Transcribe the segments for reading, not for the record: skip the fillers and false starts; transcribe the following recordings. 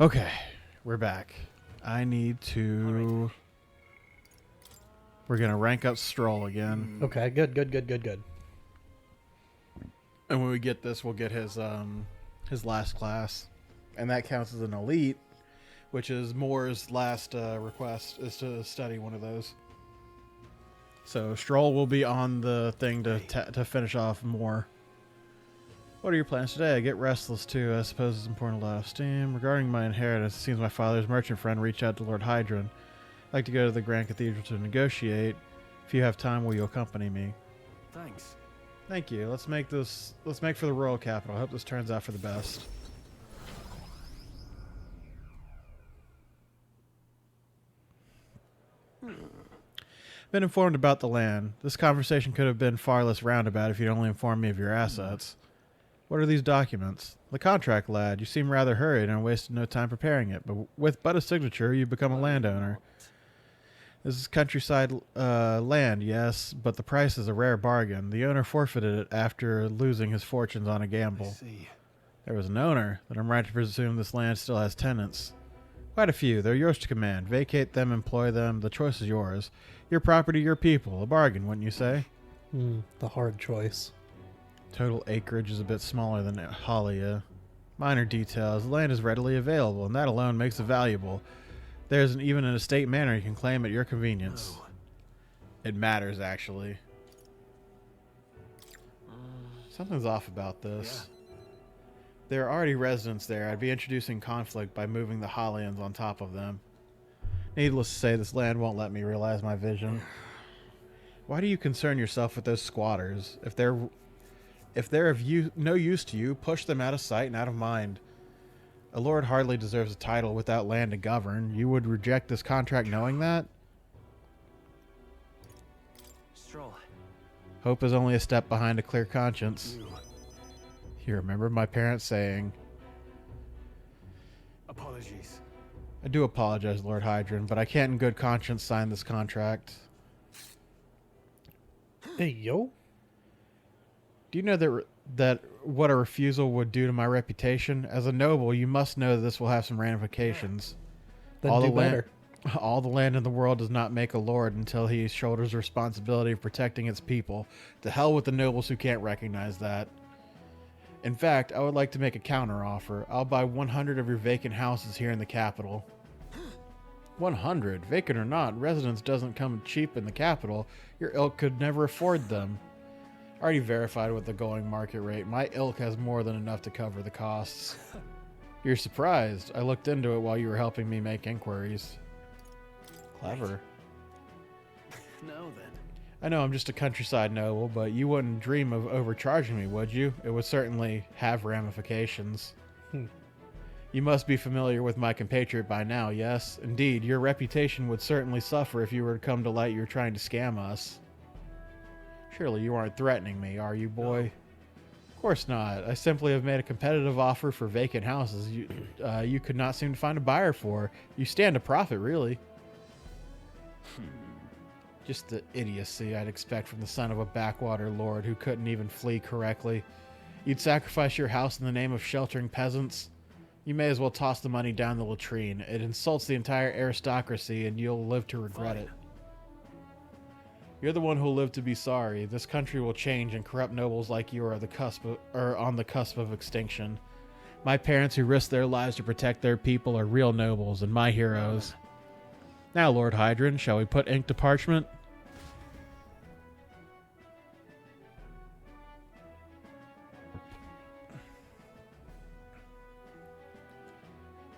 Okay, we're back. I need to... We're going to rank up Stroll again. Okay, good. And when we get this, we'll get his last class. And that counts as an elite, which is Moore's last request, is to study one of those. So Stroll will be on the thing to finish off Moore. What are your plans today? I get restless too. I suppose it's important to let off steam. Regarding my inheritance, it seems my father's merchant friend reached out to Lord Hydron. I'd like to go to the Grand Cathedral to negotiate. If you have time, will you accompany me? Thanks. Thank you. Let's make for the royal capital. I hope this turns out for the best. Been informed about the land. This conversation could have been far less roundabout if you'd only informed me of your assets. What are these documents? The contract, lad. You seem rather hurried and wasted no time preparing it, but with but a signature, you become a landowner. This is countryside land, yes, but the price is a rare bargain. The owner forfeited it after losing his fortunes on a gamble. I see. There was an owner, then I'm right to presume this land still has tenants. Quite a few. They're yours to command. Vacate them, employ them. The choice is yours. Your property, your people. A bargain, wouldn't you say? The hard choice. Total acreage is a bit smaller than Halia. Minor details. The land is readily available, and that alone makes it valuable. There's even an estate manor you can claim at your convenience. No. It matters, actually. Something's off about this. Yeah. There are already residents there. I'd be introducing conflict by moving the Halians on top of them. Needless to say, this land won't let me realize my vision. Why do you concern yourself with those squatters? If they're of no use to you, push them out of sight and out of mind. A lord hardly deserves a title without land to govern. You would reject this contract knowing that? Stroll. Hope is only a step behind a clear conscience. You. You remember my parents saying... Apologies. I do apologize, Lord Hydron, but I can't in good conscience sign this contract. Hey, yo. Do you know that what a refusal would do to my reputation? As a noble, you must know that this will have some ramifications. Then All do the land- better. All the land in the world does not make a lord until he shoulders the responsibility of protecting its people. To hell with the nobles who can't recognize that. In fact, I would like to make a counter-offer. I'll buy 100 of your vacant houses here in the capital. 100? Vacant or not, residence doesn't come cheap in the capital. Your ilk could never afford them. Already verified with the going market rate. My ilk has more than enough to cover the costs. You're surprised. I looked into it while you were helping me make inquiries. Clever. No, then. I know I'm just a countryside noble, but you wouldn't dream of overcharging me, would you? It would certainly have ramifications. You must be familiar with my compatriot by now, yes? Indeed, your reputation would certainly suffer if you were to come to light you were trying to scam us. Surely you aren't threatening me, are you, boy? No. Of course not. I simply have made a competitive offer for vacant houses you could not seem to find a buyer for. You stand to profit, really. Just the idiocy I'd expect from the son of a backwater lord who couldn't even flee correctly. You'd sacrifice your house in the name of sheltering peasants? You may as well toss the money down the latrine. It insults the entire aristocracy, and you'll live to regret it. You're the one who'll live to be sorry. This country will change, and corrupt nobles like you are on the cusp of extinction. My parents who risked their lives to protect their people are real nobles and my heroes. Now, Lord Hydron, shall we put ink to parchment?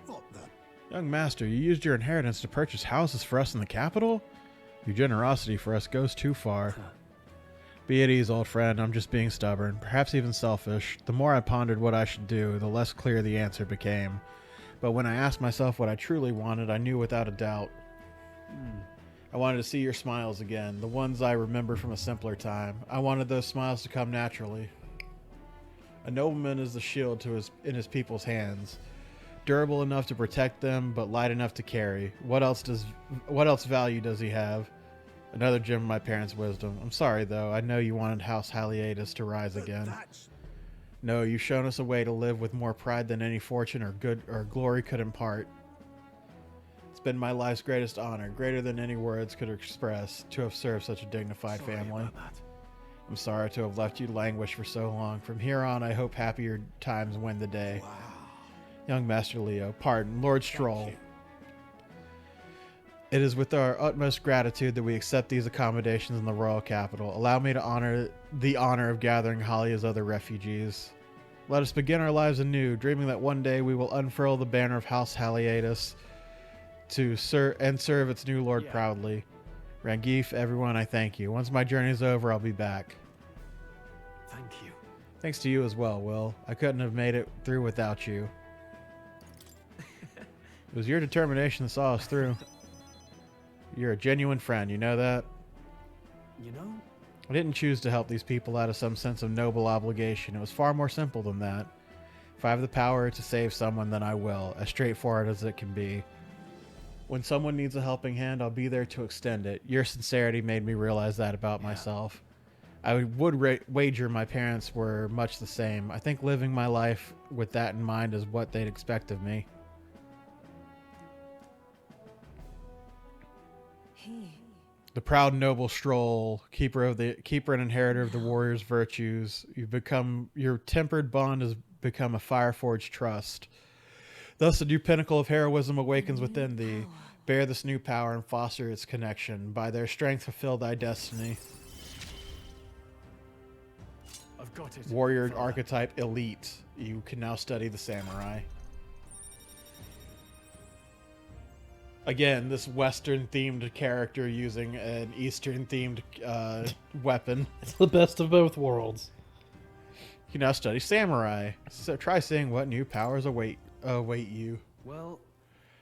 What the? Young master, you used your inheritance to purchase houses for us in the capital? Your generosity for us goes too far. Be at ease, old friend. I'm just being stubborn, perhaps even selfish. The more I pondered what I should do, the less clear the answer became. But when I asked myself what I truly wanted, I knew without a doubt. I wanted to see your smiles again, the ones I remember from a simpler time. I wanted those smiles to come naturally. A nobleman is the shield in his people's hands, durable enough to protect them, but light enough to carry. What else value does he have? Another gem of my parents' wisdom. I'm sorry, though. I know you wanted House Haliatus to rise again. No, you've shown us a way to live with more pride than any fortune or good or glory could impart. It's been my life's greatest honor, greater than any words could express, to have served such a dignified Sorry family. about that. I'm sorry to have left you languish for so long. From here on, I hope happier times win the day. Wow. Young Master Leo, pardon, Lord Stroll. Thank you. It is with our utmost gratitude that we accept these accommodations in the royal capital. Allow me to honor the honor of gathering Halia's other refugees. Let us begin our lives anew, dreaming that one day we will unfurl the banner of House Haliatus to serve its new lord Yeah. proudly. Rangif, everyone, I thank you. Once my journey is over, I'll be back. Thank you. Thanks to you as well, Will. I couldn't have made it through without you. It was your determination that saw us through. You're a genuine friend, you know that? You know, I didn't choose to help these people out of some sense of noble obligation. It was far more simple than that. If I have the power to save someone, then I will, as straightforward as it can be. When someone needs a helping hand, I'll be there to extend it. Your sincerity made me realize that about myself. I would wager my parents were much the same. I think living my life with that in mind is what they'd expect of me. The proud noble Stroll, keeper and inheritor of the warrior's virtues, your tempered bond has become a fire-forged trust. Thus a new pinnacle of heroism awakens within thee. Bear this new power and foster its connection. By their strength fulfill thy destiny. I've got it. Warrior Fella. archetype elite. You can now study the samurai. Again, this Western-themed character using an Eastern-themed weapon. It's the best of both worlds. You can now study samurai. So try seeing what new powers await you. Well,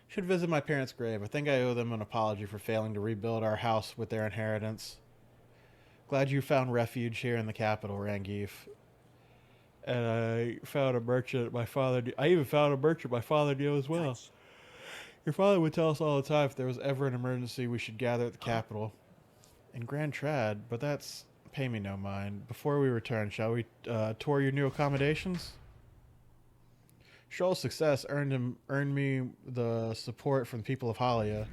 Should visit my parents' grave. I think I owe them an apology for failing to rebuild our house with their inheritance. Glad you found refuge here in the capital, Rangif. And I found a merchant my father knew. I even found a merchant my father knew as well. Thanks. Your father would tell us all the time if there was ever an emergency we should gather at the capital. In Grand Trad, but that's pay me no mind. Before we return, shall we tour your new accommodations? Shoal's success earned me the support from the people of Halia.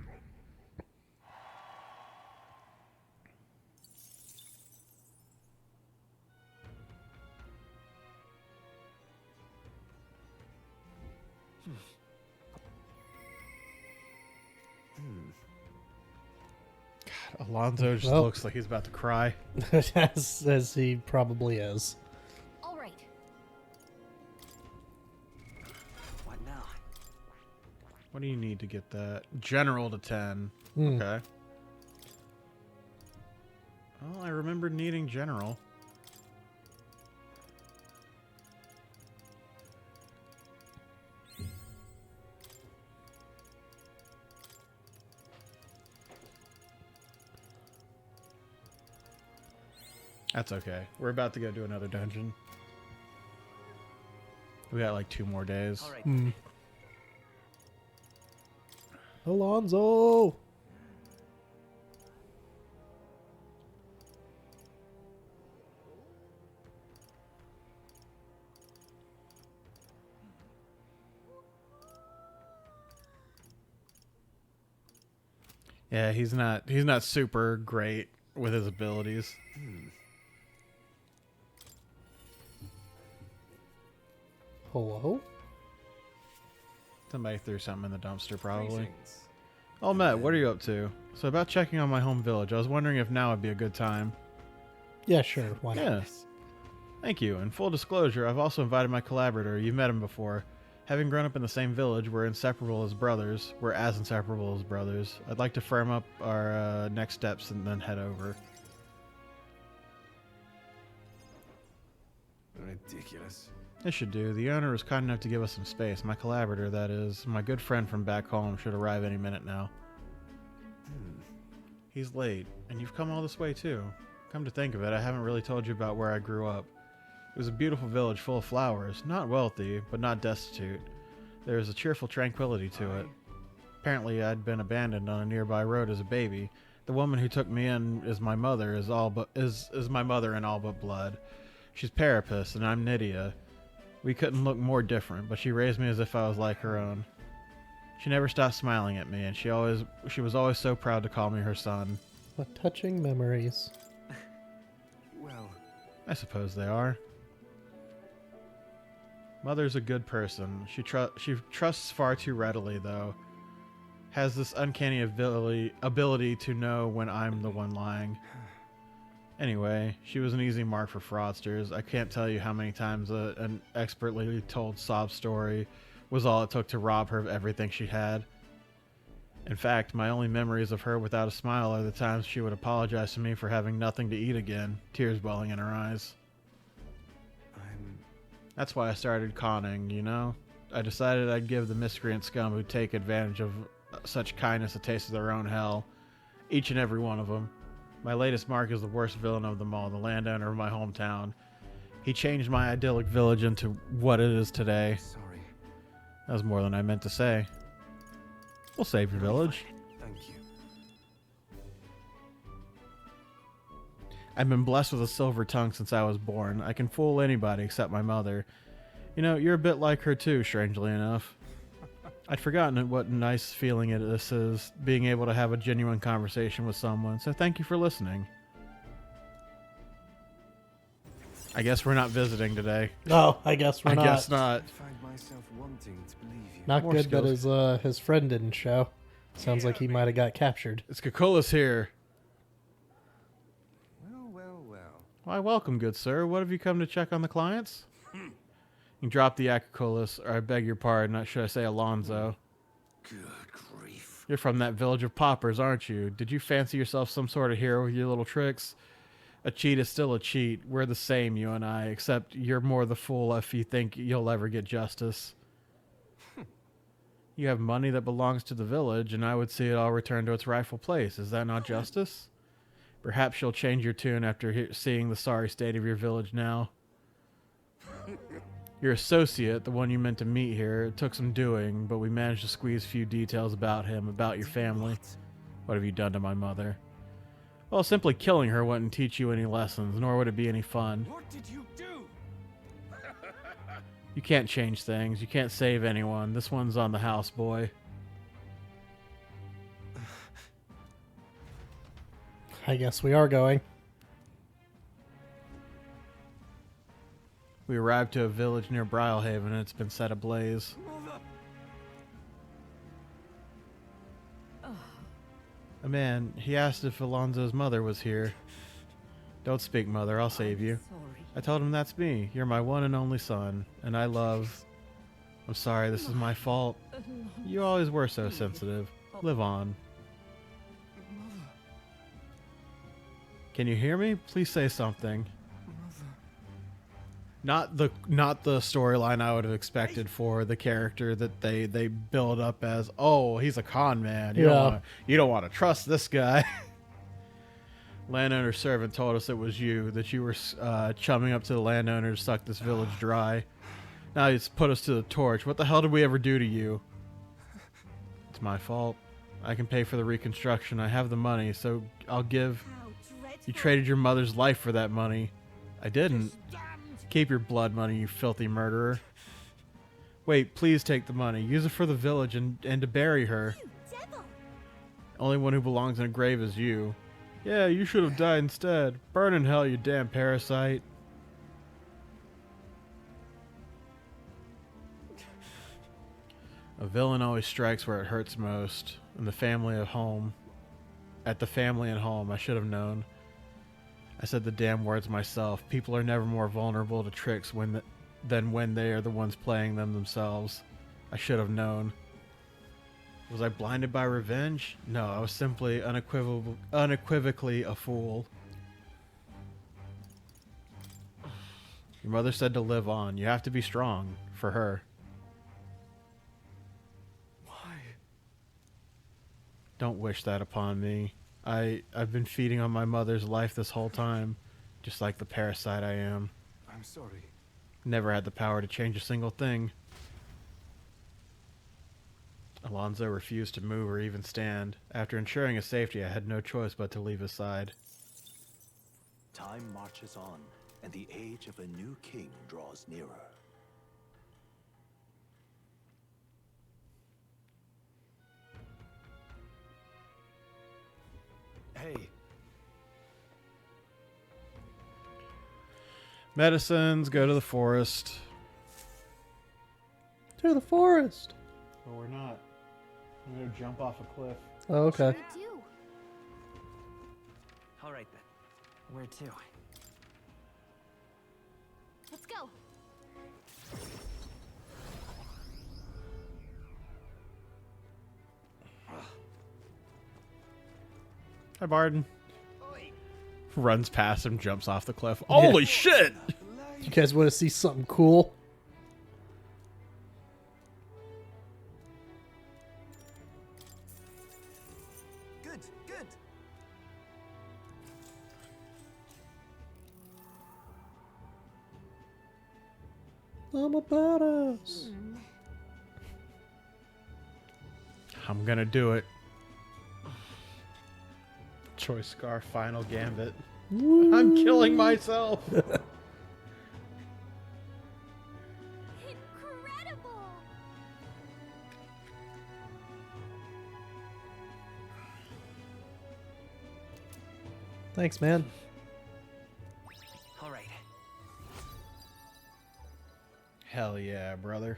God, Alonzo just Well. looks like he's about to cry. as he probably is. All right. what now? What do you need to get that? General to 10. Hmm. Okay. Well, I remember needing general. That's okay. We're about to go do another dungeon. We got like 2 more days. All right. Hmm. Alonzo! Yeah, he's not super great with his abilities. Hello? Somebody threw something in the dumpster, probably. Greetings. Oh, Matt, what are you up to? So about checking on my home village, I was wondering if now would be a good time. Yeah, sure. Why not? Yes. Thank you. In full disclosure, I've also invited my collaborator. You've met him before. Having grown up in the same village, we're inseparable as brothers. We're as inseparable as brothers. I'd like to firm up our next steps and then head over. Ridiculous. This should do. The owner was kind enough to give us some space. My collaborator, that is. My good friend from back home should arrive any minute now. He's late, and you've come all this way too. Come to think of it, I haven't really told you about where I grew up. It was a beautiful village full of flowers, not wealthy, but not destitute. There was a cheerful tranquility to it. Apparently I'd been abandoned on a nearby road as a baby. The woman who took me in is my mother, is my mother in all but blood. She's Parapus, and I'm Nydia. We couldn't look more different, but she raised me as if I was like her own. She never stopped smiling at me, and she was always so proud to call me her son. What touching memories. Well, I suppose they are. Mother's a good person. She trusts far too readily, though. Has this uncanny ability to know when I'm the one lying. Anyway, she was an easy mark for fraudsters. I can't tell you how many times an expertly told sob story was all it took to rob her of everything she had. In fact, my only memories of her without a smile are the times she would apologize to me for having nothing to eat again, tears welling in her eyes. That's why I started conning, you know? I decided I'd give the miscreant scum who take advantage of such kindness a taste of their own hell. Each and every one of them. My latest mark is the worst villain of them all, the landowner of my hometown. He changed my idyllic village into what it is today. sorry. That was more than I meant to say. We'll save your village. Thank you. I've been blessed with a silver tongue since I was born. I can fool anybody except my mother. You know, you're a bit like her too, strangely enough. I'd forgotten what a nice feeling this is, being able to have a genuine conversation with someone, so thank you for listening. I guess we're not visiting today. Oh, I guess we're I not. guess not. I find myself wanting to believe you. Not More good skills. that his friend didn't show. Sounds like he might have got captured. It's Kakula's here. Well. Why, welcome, good sir. What have you come to check on the clients? You drop the Akakulis, or I beg your pardon, should I say Alonzo. Good grief. You're from that village of paupers, aren't you? Did you fancy yourself some sort of hero with your little tricks? A cheat is still a cheat. We're the same, you and I, except you're more the fool if you think you'll ever get justice. You have money that belongs to the village, and I would see it all return to its rightful place. Is that not justice? Perhaps you'll change your tune after seeing the sorry state of your village now. Your associate, the one you meant to meet here, it took some doing, but we managed to squeeze a few details about him, about your family. What have you done to my mother? Well, simply killing her wouldn't teach you any lessons, nor would it be any fun. What did you do? You can't change things. You can't save anyone. This one's on the house, boy. I guess we are going. We arrived to a village near Brylehaven, and it's been set ablaze. Mother! A man, he asked if Alonzo's mother was here. Don't speak, mother. I'll save you. Sorry. I told him that's me. You're my one and only son, and I love... I'm sorry, this is my fault. You always were so sensitive. Live on. Mother! Can you hear me? Please say something. Mother! Not the storyline I would have expected for the character that they build up as, oh, he's a con man. You don't want to trust this guy. Landowner's servant told us it was you, that you were chumming up to the landowner to suck this village dry. Now he's put us to the torch. What the hell did we ever do to you? It's my fault. I can pay for the reconstruction. I have the money, so I'll give. You traded your mother's life for that money. I didn't. Keep your blood money, you filthy murderer. Wait, please take the money. Use it for the village and to bury her. Only one who belongs in a grave is you. Yeah, you should have died instead. Burn in hell, you damn parasite. A villain always strikes where it hurts most. In the family at home. At the family at home, I should have known. I said the damn words myself. People are never more vulnerable to tricks than when they are the ones playing them themselves. I should have known. Was I blinded by revenge? No, I was simply unequivocally a fool. Your mother said to live on. You have to be strong for her. Why? Don't wish that upon me. I've been feeding on my mother's life this whole time, just like the parasite I am. I'm sorry. Never had the power to change a single thing. Alonzo refused to move or even stand. After ensuring his safety, I had no choice but to leave his side. Time marches on, and the age of a new king draws nearer. Hey, Medicines, go to the forest. To the forest. But we're not. I'm going to jump off a cliff. Oh, okay. We do. all right then. Where to? Let's go. Hi, Barden. Oi. Runs past him, jumps off the cliff. Holy shit! You guys want to see something cool? Good, good. I'm a badass. I'm going to do it. Choice Scar Final Gambit. I'm killing myself. Incredible. Thanks, man. All right. Hell yeah, brother.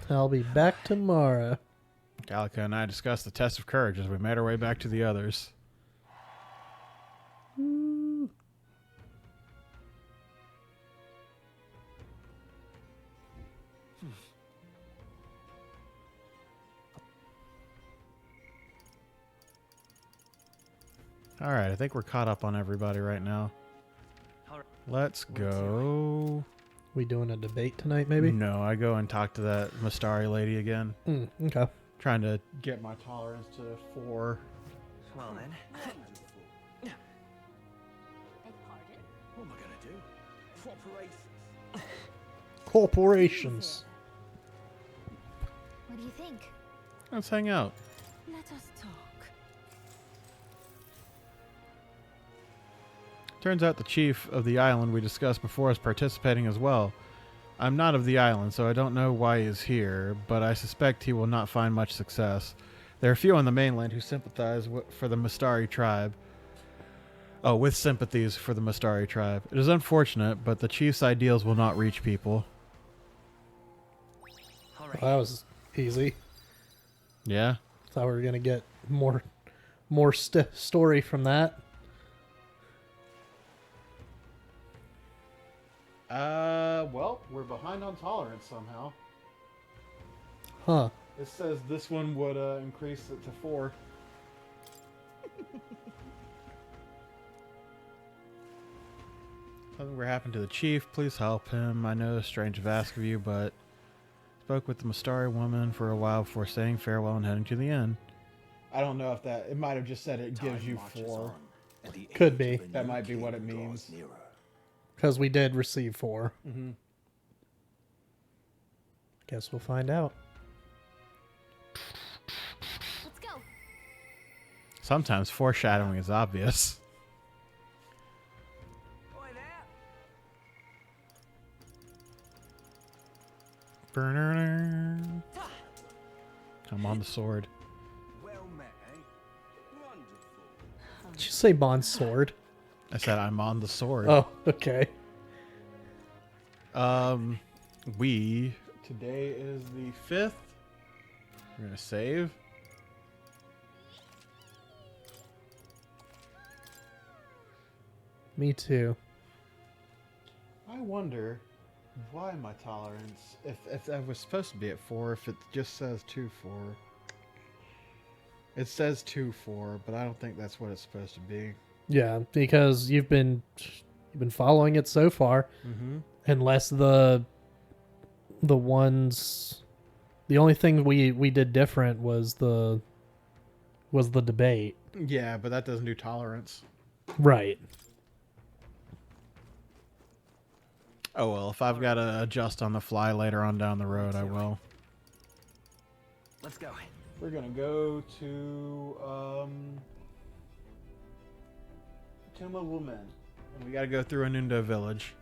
I'll be back tomorrow. Gallica and I discussed the test of courage as we made our way back to the others. Alright, I think we're caught up on everybody right now. All right. Let's go. We doing a debate tonight, maybe? No, I go and talk to that Mastari lady again. Okay. Trying to get my tolerance to 4. Well then. Beg pardon? What am I gonna do? Corporations. Corporations. What do you think? Let's hang out. Let us talk. Turns out the chief of the island we discussed before is participating as well. I'm not of the island, so I don't know why he is here, but I suspect he will not find much success. There are few on the mainland who sympathize for the Mastari tribe. Oh, with sympathies for the Mastari tribe. It is unfortunate, but the chief's ideals will not reach people. All right. Well, that was easy. Yeah? Thought we were gonna get more story from that. Well, we're behind on tolerance somehow. Huh. It says this one would increase it to 4. Whatever happened to the chief? Please help him. I know it's strange to ask of you, but spoke with the Mastari woman for a while before saying farewell and heading to the inn. I don't know if that... It might have just said it gives you 4. Could be. That might be what it means. Because we did receive 4. Mm-hmm. Guess we'll find out. Let's go. Sometimes foreshadowing is obvious. Oi there. Burner. I'm on the sword. Well met, eh? Wonderful. Did you say Bond sword? I said I'm on the sword. Oh, okay. Today is the 5th. We're gonna save. Me too. I wonder why my tolerance, if I was supposed to be at 4, if it just says 2-4. It says 2-4, but I don't think that's what it's supposed to be. Yeah, because you've been following it so far. Mm-hmm. Unless the only thing we did different was the debate. Yeah, but that doesn't do tolerance. Right. Oh well, if I've got to adjust on the fly later on down the road, I will. Let's go. We're gonna go to Tomb of Women, and we gotta go through Anundo Village.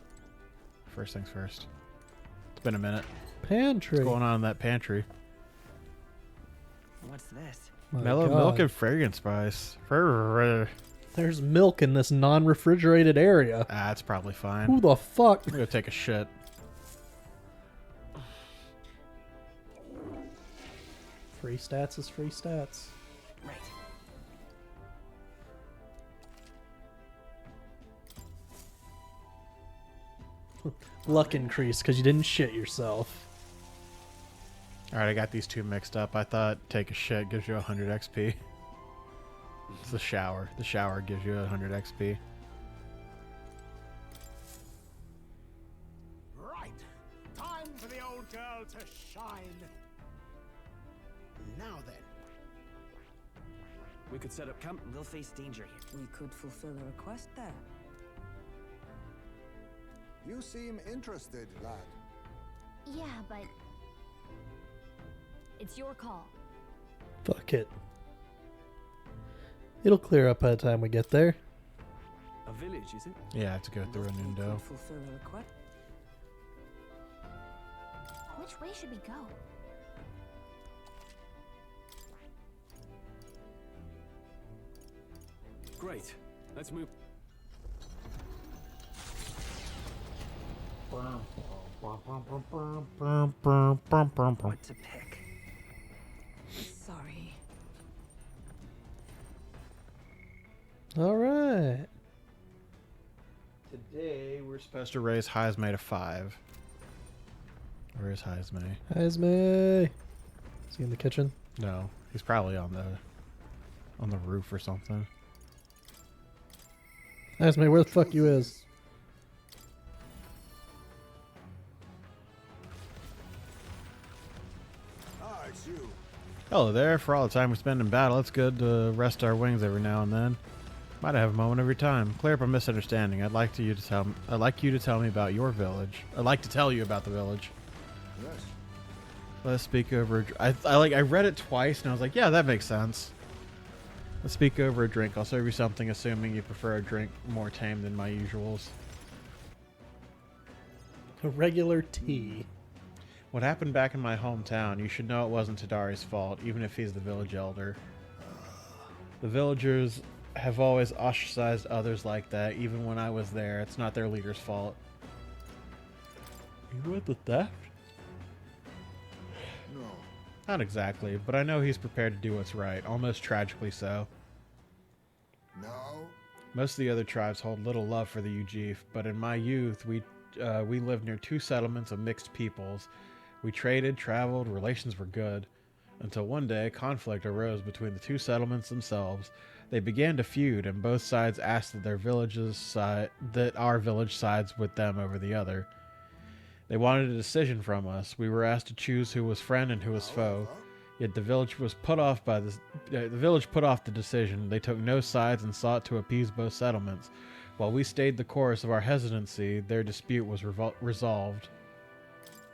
First things first. It's been a minute. Pantry. What's going on in that pantry? What's this? My Mellow milk God. and fragrance spice. There's milk in this non-refrigerated area. That's probably fine. Who the fuck? I'm gonna take a shit. Free stats is free stats. Right. Luck increase because you didn't shit yourself. Alright, I got these two mixed up. I thought take a shit gives you 100 XP. It's the shower. The shower gives you 100 XP. Right. Time for the old girl to shine. Now then. We could set up camp and we'll face danger here. We could fulfill a request there. You seem interested, lad. Yeah, but it's your call. Fuck it. It'll clear up by the time we get there. A village, is it? Yeah, I have to go through a We Nundo. could fulfill a request. Which way should we go? Great. Let's move. What to pick? Sorry. All right. Today we're supposed to raise Heisme to 5. Where is Heisme? Heisme. Is he in the kitchen? No, he's probably on the roof or something. Heisme, where the fuck you is? Ah, it's you. Hello there. For all the time we spend in battle, it's good to rest our wings every now and then. Might have a moment every time. Clear up a misunderstanding. I'd like you to tell me about your village. I'd like to tell you about the village. Yes. Let's speak over. I read it twice and I was like, yeah, that makes sense. Let's speak over a drink. I'll serve you something, assuming you prefer a drink more tame than my usuals. A regular tea. What happened back in my hometown, you should know it wasn't Tadari's fault, even if he's the village elder. The villagers have always ostracized others like that, even when I was there. It's not their leader's fault. You with the theft? No. Not exactly, but I know he's prepared to do what's right, almost tragically so. No. Most of the other tribes hold little love for the Ujif, but in my youth, we lived near 2 settlements of mixed peoples. We traded, traveled, relations were good. Until one day, conflict arose between the 2 settlements themselves. They began to feud, and both sides asked that our village sides with them over the other. They wanted a decision from us. We were asked to choose who was friend and who was foe. Yet the village put off the decision. They took no sides and sought to appease both settlements. While we stayed the course of our hesitancy, their dispute was resolved.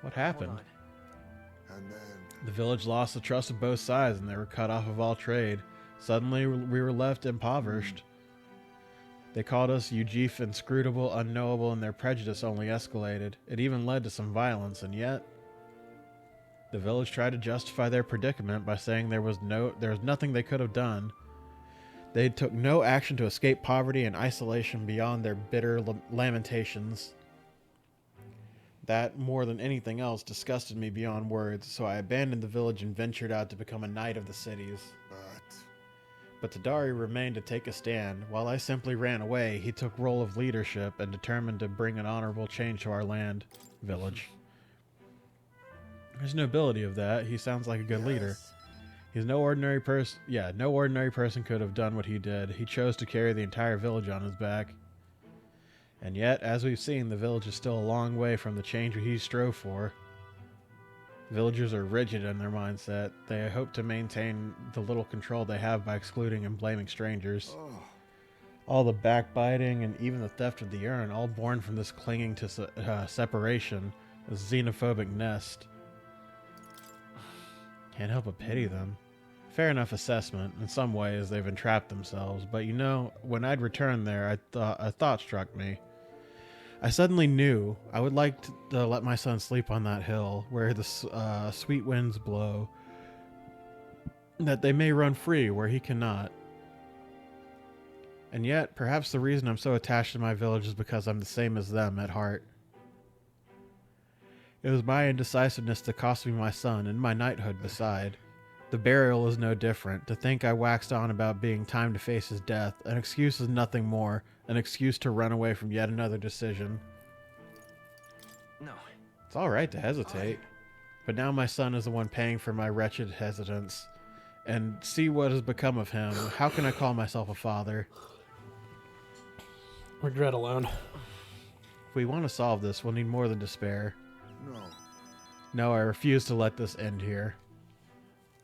What happened? Hold on. And then. The village lost the trust of both sides, and they were cut off of all trade. Suddenly, we were left impoverished. They called us Ujif, inscrutable, unknowable, and their prejudice only escalated. It even led to some violence, and yet the village tried to justify their predicament by saying there was nothing they could have done. They took no action to escape poverty and isolation beyond their bitter lamentations. That, more than anything else, disgusted me beyond words, so I abandoned the village and ventured out to become a knight of the cities. But Tadari remained to take a stand. While I simply ran away, he took role of leadership and determined to bring an honorable change to our village. There's nobility of that. He sounds like a good leader. He's no ordinary person. Yeah, no ordinary person could have done what he did. He chose to carry the entire village on his back. And yet, as we've seen, the village is still a long way from the change he strove for. Villagers are rigid in their mindset. They hope to maintain the little control they have by excluding and blaming strangers. All the backbiting and even the theft of the urn, all born from this clinging to separation, this xenophobic nest. Can't help but pity them. Fair enough assessment. In some ways, they've entrapped themselves. But you know, when I'd returned there, a thought struck me. I suddenly knew I would like to let my son sleep on that hill where the sweet winds blow. that they may run free where he cannot. And yet, perhaps the reason I'm so attached to my village is because I'm the same as them at heart. It was my indecisiveness that cost me my son and my knighthood beside. The burial is no different. To think I waxed on about being time to face his death. An excuse is nothing more. An excuse to run away from yet another decision. No. It's alright to hesitate. But now my son is the one paying for my wretched hesitance. And see what has become of him. How can I call myself a father? Regret alone. If we want to solve this, we'll need more than despair. No. No, I refuse to let this end here.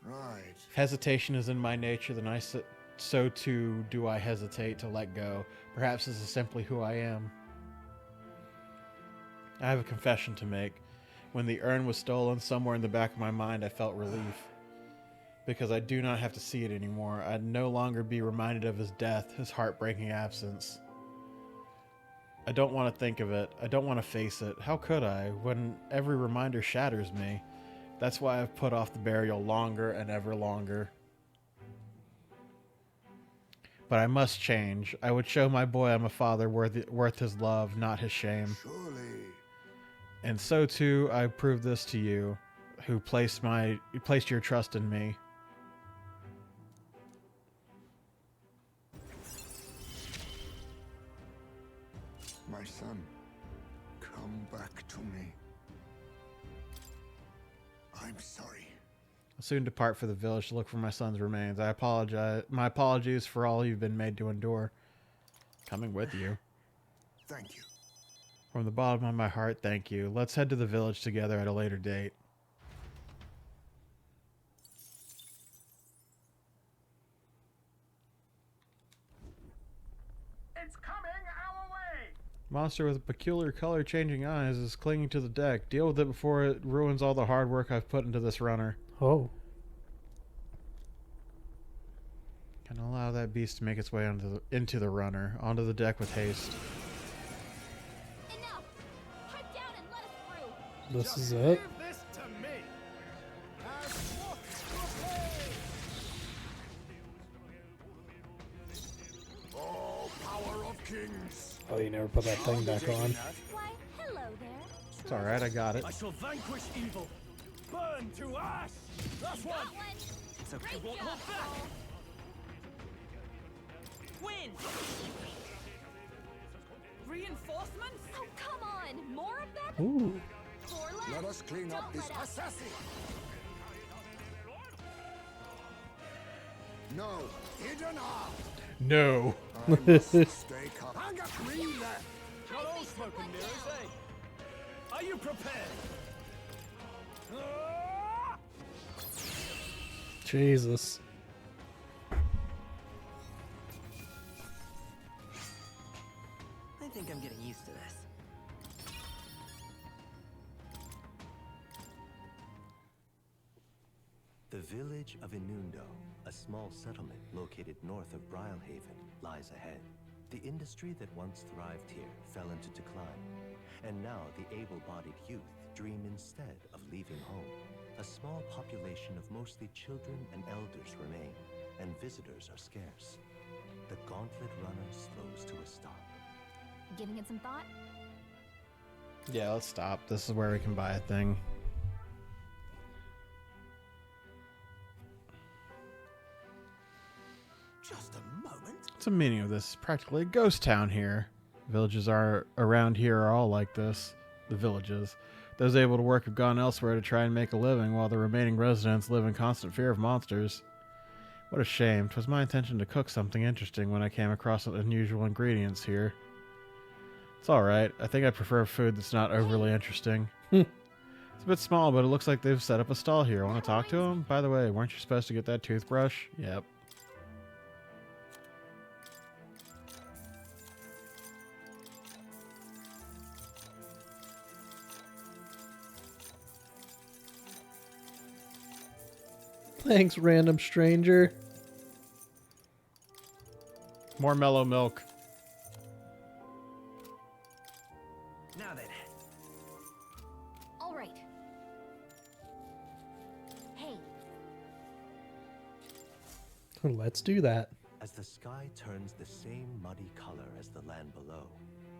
Right. If hesitation is in my nature, then so too do I hesitate to let go. Perhaps this is simply who I am. I have a confession to make. When the urn was stolen, somewhere in the back of my mind I felt relief. Because I do not have to see it anymore. I'd no longer be reminded of his death, his heartbreaking absence. I don't want to think of it. I don't want to face it. How could I, when every reminder shatters me? That's why I've put off the burial longer and ever longer. But I must change. I would show my boy I'm a father worth his love, not his shame. Surely. And so too, I prove this to you, who placed your trust in me. My son, come back to me. I'm sorry. I'll soon depart for the village to look for my son's remains. I apologize. My apologies for all you've been made to endure. Coming with you. Thank you. From the bottom of my heart, thank you. Let's head to the village together at a later date. It's coming our way! Monster with peculiar color-changing eyes is clinging to the deck. Deal with it before it ruins all the hard work I've put into this runner. Oh. Can allow that beast to make its way into the runner. Onto the deck with haste. Enough! Pipe down and let us through! This is it? Leave this to me! As what repay? Oh, power of kings. Oh, you never put that thing back on. Why, hello there. It's alright, I got it. I shall vanquish evil. Burn to ash. That's one. Got one! It's okay. Great Won't job, hold back. Paul. Win! Reinforcements? Oh, come on! More of them? Ooh. Four left! Let us clean up Don't this let up. assassin. No, hidden art. No. I must stay calm. Hang a tree left. Not all smoke and mirrors, eh? Are you prepared? Ah! Jesus. I think I'm getting used to this. The village of Inundo, a small settlement located north of Brylehaven, lies ahead. The industry that once thrived here fell into decline, and now the able-bodied youth dream instead of leaving home. A small population of mostly children and elders remain, and visitors are scarce. The gauntlet runner slows to a stop. Giving it some thought? Yeah, let's stop. This is where we can buy a thing. Just a moment. What's the meaning of this? It's practically a ghost town here. Villages are around here are all like this. The villages. Those able to work have gone elsewhere to try and make a living, while the remaining residents live in constant fear of monsters. What a shame. 'Twas my intention to cook something interesting when I came across unusual ingredients here. It's alright. I think I prefer food that's not overly interesting. It's a bit small, but it looks like they've set up a stall here. Want to talk to them? By the way, weren't you supposed to get that toothbrush? Yep. Thanks, random stranger. More mellow milk. Now then. All right. Hey, Let's do that. As the sky turns the same muddy color as the land below,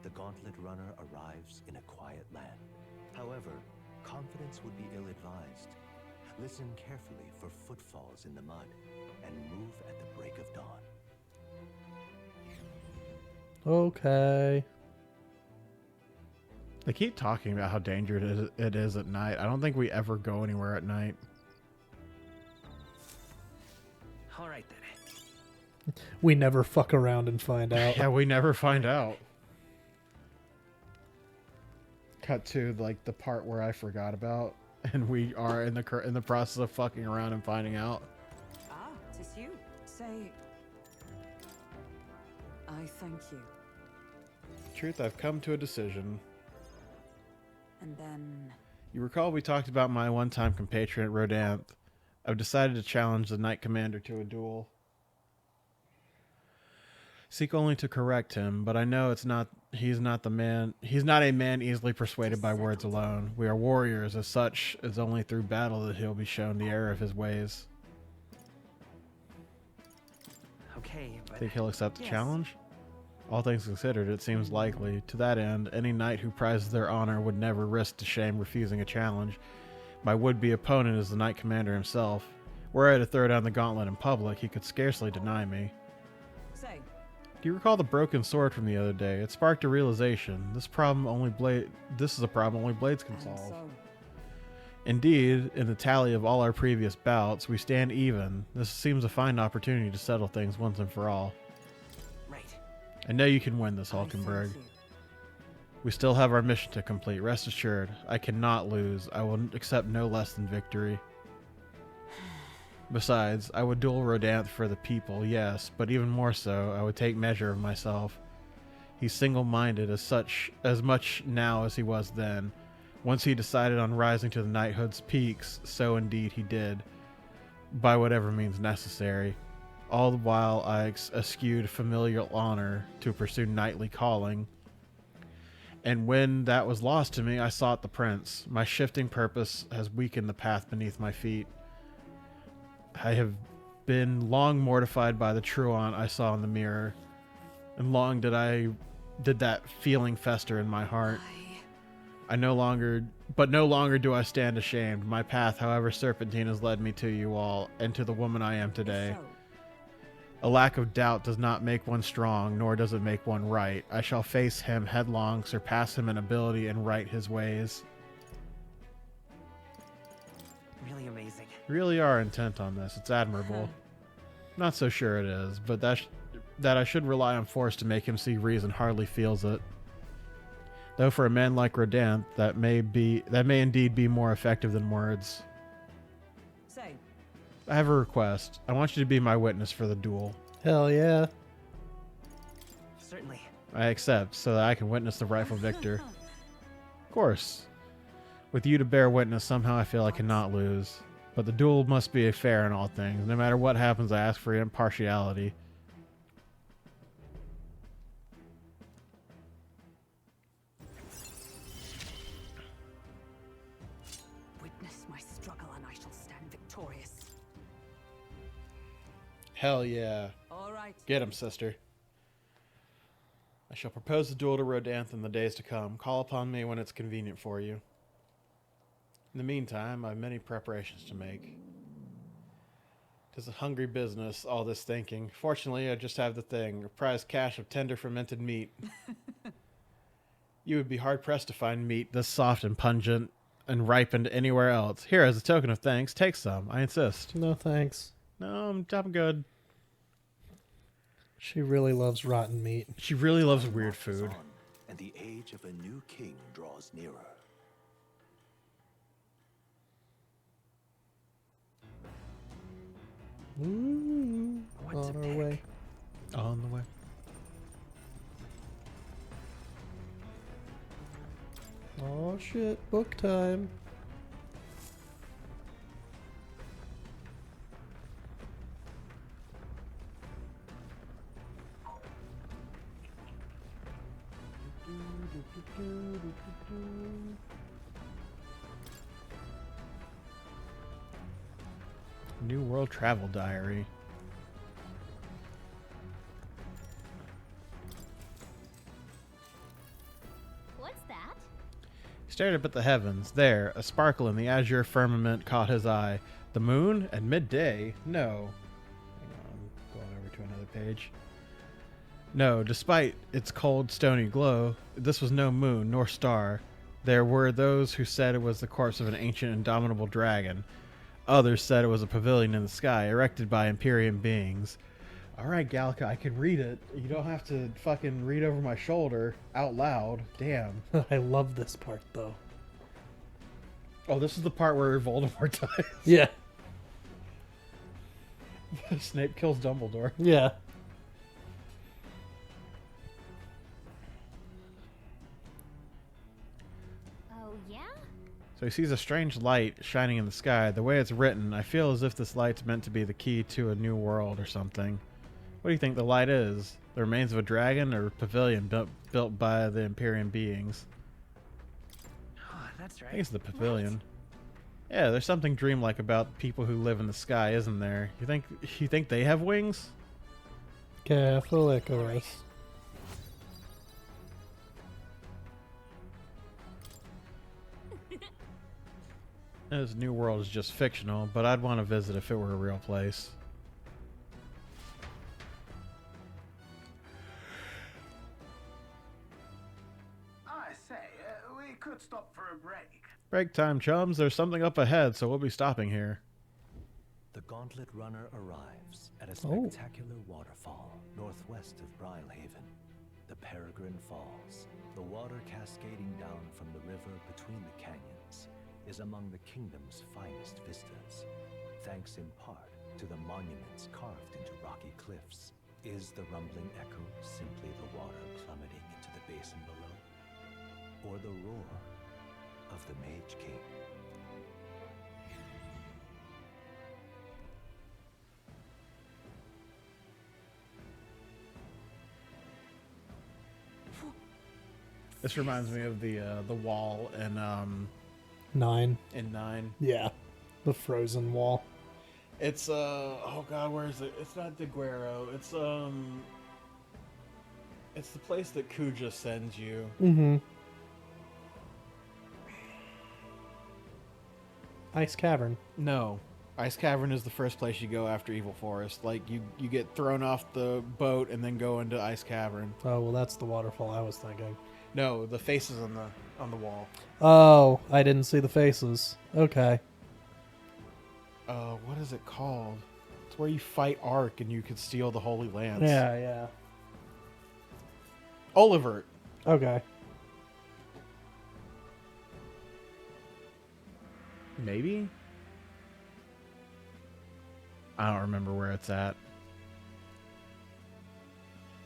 the Gauntlet Runner arrives in a quiet land. However, confidence would be ill-advised. Listen carefully for footfalls in the mud, and move at the break of dawn. Okay. They keep talking about how dangerous it is at night. I don't think we ever go anywhere at night. All right then. We never fuck around and find out. Yeah, we never find out. Cut to like the part where I forgot about, and we are in the process of fucking around and finding out. Ah, 'tis you. Say, I thank you. Truth, I've come to a decision. And then, You recall we talked about my one-time compatriot Rodanth. I've decided to challenge the Knight Commander to a duel. Seek only to correct him, but I know he's not a man easily persuaded by words alone. We are warriors, as such, it's only through battle that he'll be shown the error of his ways. Okay, but Think he'll accept the Yes. challenge? All things considered, it seems likely. To that end, any knight who prizes their honor would never risk to shame refusing a challenge. My would-be opponent is the Knight Commander himself. Were I to throw down the gauntlet in public, he could scarcely deny me. say, Do you recall the broken sword from the other day? It sparked a realization. This is a problem only blades can and solve. so, Indeed, in the tally of all our previous bouts, we stand even. This seems a fine opportunity to settle things once and for all. right. I know you can win this, I thank Hulkenberg. you. We still have our mission to complete. Rest assured, I cannot lose. I will accept no less than victory. Besides, I would duel Rodanth for the people, yes, but even more so, I would take measure of myself. He's single-minded as much now as he was then. Once he decided on rising to the knighthood's peaks, so indeed he did, by whatever means necessary. All the while I eschewed familial honor to pursue knightly calling. And when that was lost to me, I sought the prince. My shifting purpose has weakened the path beneath my feet. I have been long mortified by the truant I saw in the mirror, and long did that feeling fester in my heart. No longer do I stand ashamed. My path, however serpentine, has led me to you all, and to the woman I am today. So, A lack of doubt does not make one strong, nor does it make one right. I shall face him headlong, surpass him in ability, and right his ways. Really amazing. Really are intent on this. It's admirable. Not so sure it is, but that I should rely on force to make him see reason hardly feels it. Though for a man like Rodanth, that may indeed be more effective than words. say, I have a request. I want you to be my witness for the duel. Hell yeah. Certainly. I accept, so that I can witness the rightful victor. Of course. With you to bear witness, somehow I feel I cannot lose. But the duel must be fair in all things. No matter what happens, I ask for impartiality. witness my struggle and I shall stand victorious. Hell yeah. All right. Get him, sister. I shall propose the duel to Rodanth in the days to come. Call upon me when it's convenient for you. In the meantime, I have many preparations to make. 'Tis a hungry business, all this thinking. Fortunately, I just have the thing, a prize cache of tender fermented meat. You would be hard-pressed to find meat this soft and pungent and ripened anywhere else. Here, as a token of thanks, take some. I insist. No thanks. No, I'm good. She really loves rotten meat. She really loves weird Marches food. on, and the age of a new king draws nearer. Ooh, What to on our way. On the way. Oh shit, book time. New World Travel Diary. Stared up at the heavens. There, a sparkle in the azure firmament caught his eye. The moon? At midday? No. Hang on, I'm going over to another page. No, despite its cold, stony glow, this was no moon nor star. There were those who said it was the corpse of an ancient, indomitable dragon. Others said it was a pavilion in the sky, erected by Empyrean beings. Alright, Gallica, I can read it. You don't have to fucking read over my shoulder out loud. Damn. I love this part, though. Oh, this is the part where Voldemort dies. Yeah. Snape kills Dumbledore. Yeah. Oh, yeah? So he sees a strange light shining in the sky. The way it's written, I feel as if this light's meant to be the key to a new world or something. What do you think the light is? The remains of a dragon or a pavilion built by the Empyrean beings? Oh, that's I right. think it's the pavilion. Yeah, there's something dreamlike about people who live in the sky, isn't there? You think they have wings? Careful, Icarus. This new world is just fictional, but I'd want to visit if it were a real place. I say, we could stop for a break. Break time, chums. There's something up ahead, so we'll be stopping here. The Gauntlet Runner arrives at a spectacular waterfall northwest of Brilhaven, the Peregrine Falls. The water cascading down from the river between the canyons is among the kingdom's finest vistas, thanks in part to the monuments carved into rocky cliffs. Is the rumbling echo simply the water plummeting into the basin below, or the roar of the Mage King? This reminds me of the wall in 9. in 9. Yeah. The frozen wall. It's oh god, where is it? It's not DeGuero. It's the place that Kuja sends you. Mm-hmm. Ice Cavern. No. Ice Cavern is the first place you go after Evil Forest. Like you get thrown off the boat and then go into Ice Cavern. Oh, well, that's the waterfall I was thinking. No, the faces on the wall. Oh, I didn't see the faces. Okay. What is it called? It's where you fight Ark and you could steal the Holy Lance. Yeah. Olivert. Okay. Maybe? I don't remember where it's at.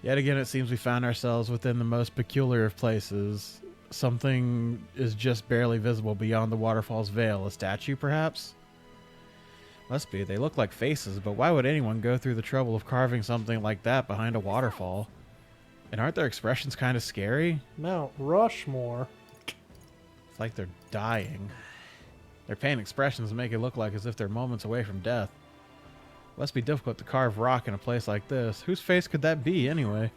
Yet again, it seems we found ourselves within the most peculiar of places. Something is just barely visible beyond the waterfall's veil. A statue, perhaps? Must be. They look like faces, but why would anyone go through the trouble of carving something like that behind a waterfall? And aren't their expressions kind of scary? Mount Rushmore. It's like they're dying. Their pain expressions make it look like as if they're moments away from death. Must be difficult to carve rock in a place like this. Whose face could that be, anyway?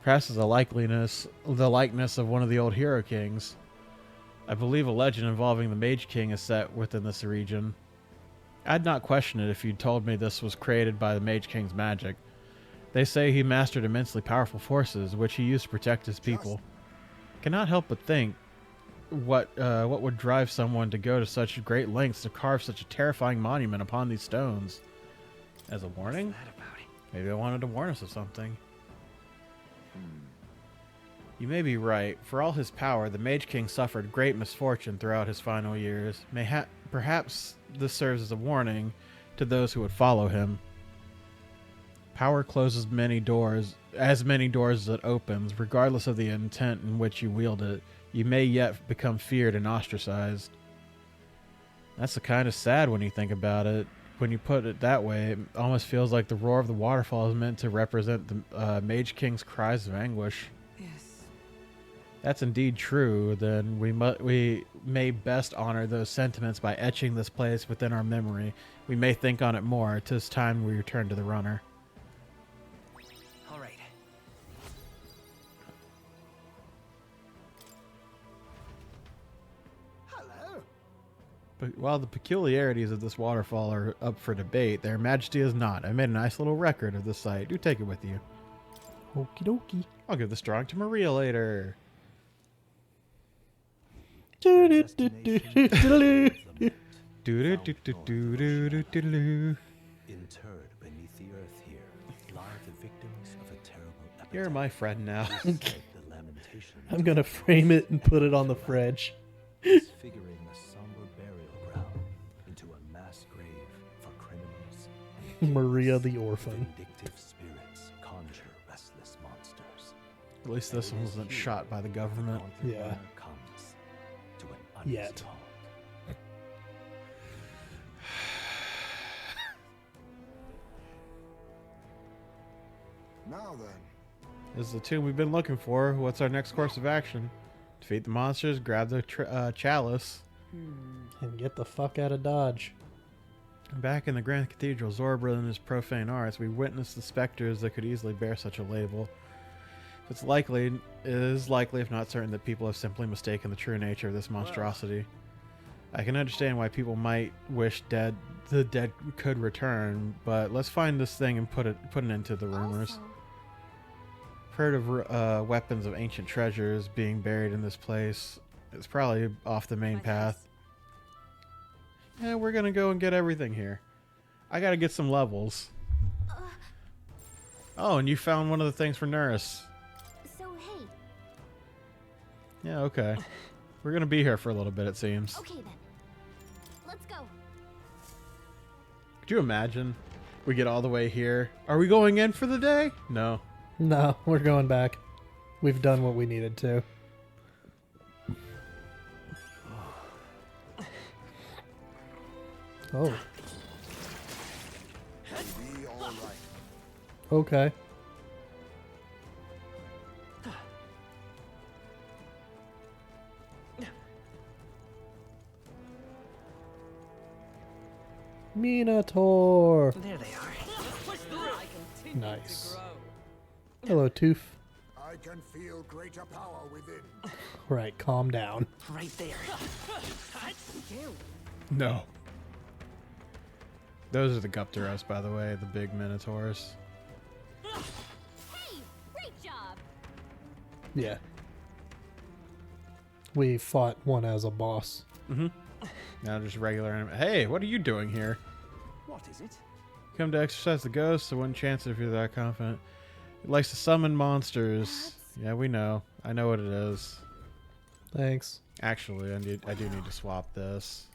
Perhaps it's the likeness of one of the old hero kings. I believe a legend involving the Mage King is set within this region. I'd not question it if you'd told me this was created by the Mage King's magic. They say he mastered immensely powerful forces, which he used to protect his people. Cannot help but think what would drive someone to go to such great lengths to carve such a terrifying monument upon these stones. As a warning? What's that about it? Maybe I wanted to warn us of something. You may be right. For all his power, the Mage King suffered great misfortune throughout his final years. Perhaps this serves as a warning to those who would follow him. Power closes many doors as it opens, regardless of the intent in which you wield it. You may yet become feared and ostracized. That's kind of sad when you think about it. When you put it that way, it almost feels like the roar of the waterfall is meant to represent the Mage King's cries of anguish. Yes. That's indeed true. Then we may best honor those sentiments by etching this place within our memory. We may think on it more. 'Tis time we return to the runner. All right. But while the peculiarities of this waterfall are up for debate, their majesty is not. I made a nice little record of this site. Do take it with you. Okie dokie. I'll give this drawing to Maria later. Destination is Do-do-do-do-do-do-do-do. interred beneath the earth here lie the victims of a terrible epidemic. You're my friend now. This is like the lamentation I'm gonna frame it and put it on the fridge. disfiguring a somber burial ground into a mass grave for criminals and Maria killers. the orphan. Vindictive spirits conjure restless monsters. At least this one wasn't shot by the government. Yeah. Comes to an Yet. uneasy halt. Now then, This is the tomb we've been looking for. What's our next course of action? Defeat the monsters, grab the chalice. And get the fuck out of Dodge. Back in the Grand Cathedral, Zorbra and his profane arts, we witnessed the specters that could easily bear such a label. It is likely, if not certain, that people have simply mistaken the true nature of this monstrosity. I can understand why people might wish the dead could return, but let's find this thing and put an end to the rumors. Also, Heard of weapons of ancient treasures being buried in this place. It's probably off the main path. Yeah, we're gonna go and get everything here. I gotta get some levels. Oh, and you found one of the things for Nurse. so hey, Yeah, okay. We're gonna be here for a little bit, it seems. okay then. Let's go. Could you imagine? We get all the way here. Are we going in for the day? No. No, we're going back. We've done what we needed to. Oh, be all right. okay. Minotaur. There they are. Nice. Hello, Tooth. I can feel greater power within. Right, calm down. Right there. No. Those are the Gupteros, by the way, the big Minotaurs. Hey, great job. Yeah. We fought one as a boss. Now just regular anime. Hey, what are you doing here? What is it? Come to exercise the ghost, so wouldn't chance it if you're that confident. It likes to summon monsters. Yeah, we know. I know what it is. Thanks. Actually, I do need to swap this.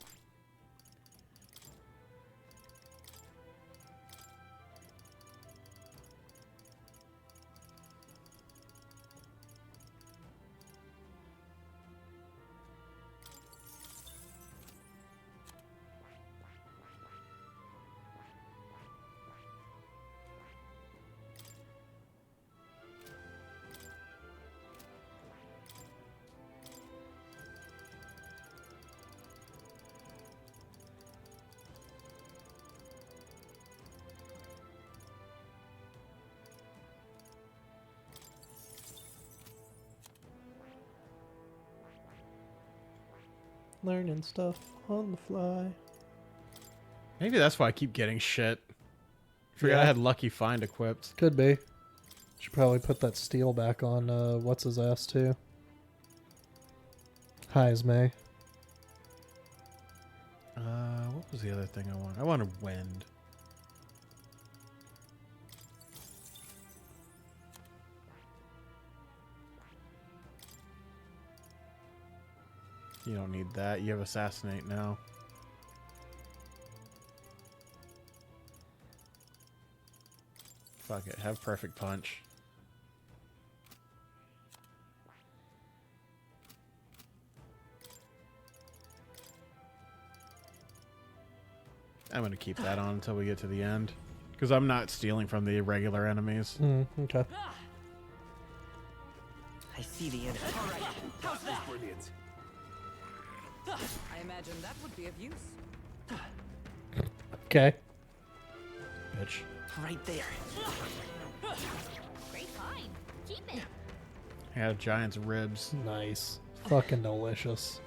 Learning stuff on the fly. Maybe that's why I keep getting shit. Forgot I Yeah. had Lucky Find equipped. Could be. Should probably put that steel back on what's his ass too. Heismay. What was the other thing I wanted? I wanted Wind. You don't need that. You have Assassinate now. Fuck it. Have Perfect Punch. I'm going to keep that on until we get to the end. Because I'm not stealing from the regular enemies. Okay. I see the enemy. Brilliant. I imagine that would be of use. Okay. Bitch. Right there. Great find. Keep it. Had giant's ribs. Nice. Fucking delicious.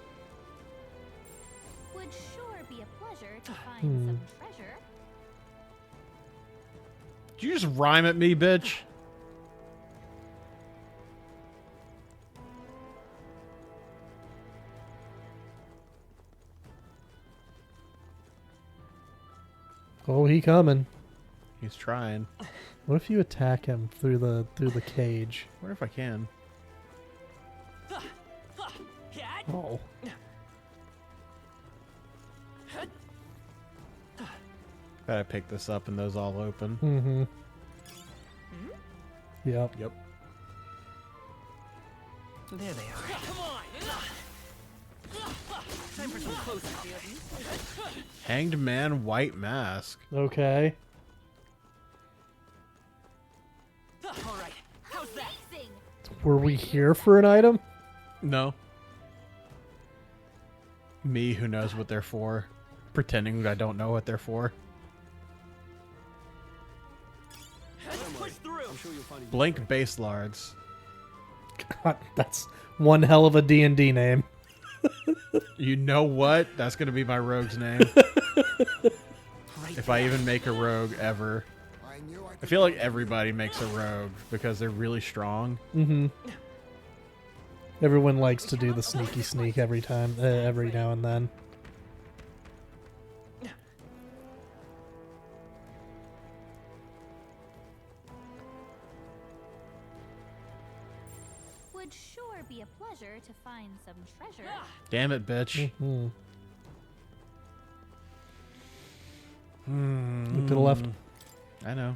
Would sure find some treasure. Did you just rhyme at me, bitch? Oh, he coming. He's trying. What if you attack him through the cage? What if I can? Oh. Gotta pick this up and those all open. Mm-hmm. Yep. Yep. There they are. Come on! Time for some closer views. Hanged Man White Mask. Okay. All right, how's that? Amazing! Were we here for an item? No. Me who knows what they're for. Pretending I don't know what they're for. Let's push through. Blink Base Lards. God, that's one hell of a D&D name. You know what? That's gonna be my rogue's name. If I even make a rogue ever. I knew I I could feel like everybody makes a rogue because they're really strong. Mm-hmm. Everyone likes to do the sneaky sneak every time, every now and then. Would sure be a pleasure to find some treasure. Damn it, bitch. Hmm. Look to the left. I know.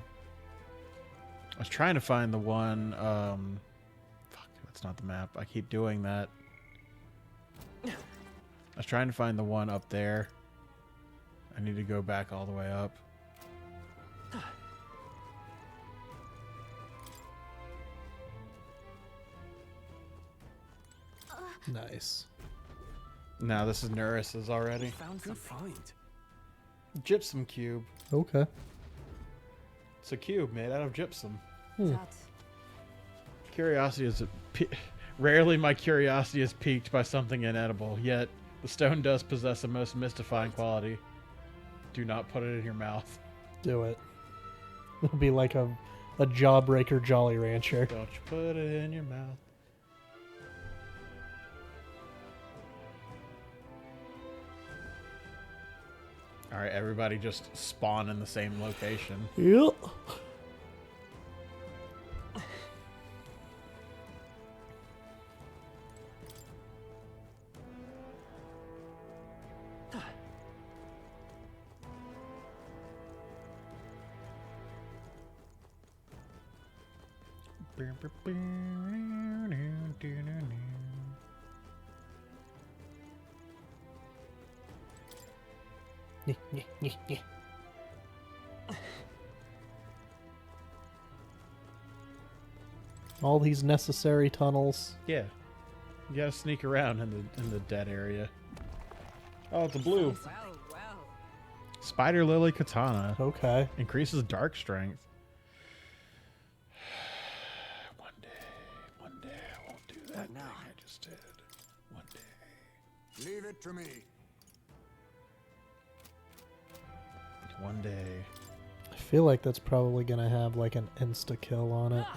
I was trying to find the one. Fuck, that's not the map. I keep doing that. I was trying to find the one up there. I need to go back all the way up. Nice. Now this is Neris's already. Found good find. Gypsum cube. Okay. It's a cube made out of gypsum. That Curiosity is rarely my curiosity is piqued by something inedible. Yet the stone does possess a most mystifying quality. Do not put it in your mouth. Do it. It'll be like a jawbreaker Jolly Rancher. Don't you put it in your mouth. All right, everybody just spawn in the same location. Yep. All these necessary tunnels. Yeah, you gotta sneak around in the dead area. Oh, it's a blue. well, well. Spider Lily Katana Okay. increases dark strength. One day I won't do that thing I just did. One day. leave it to me. One day. I feel like that's probably gonna have like an insta kill on it,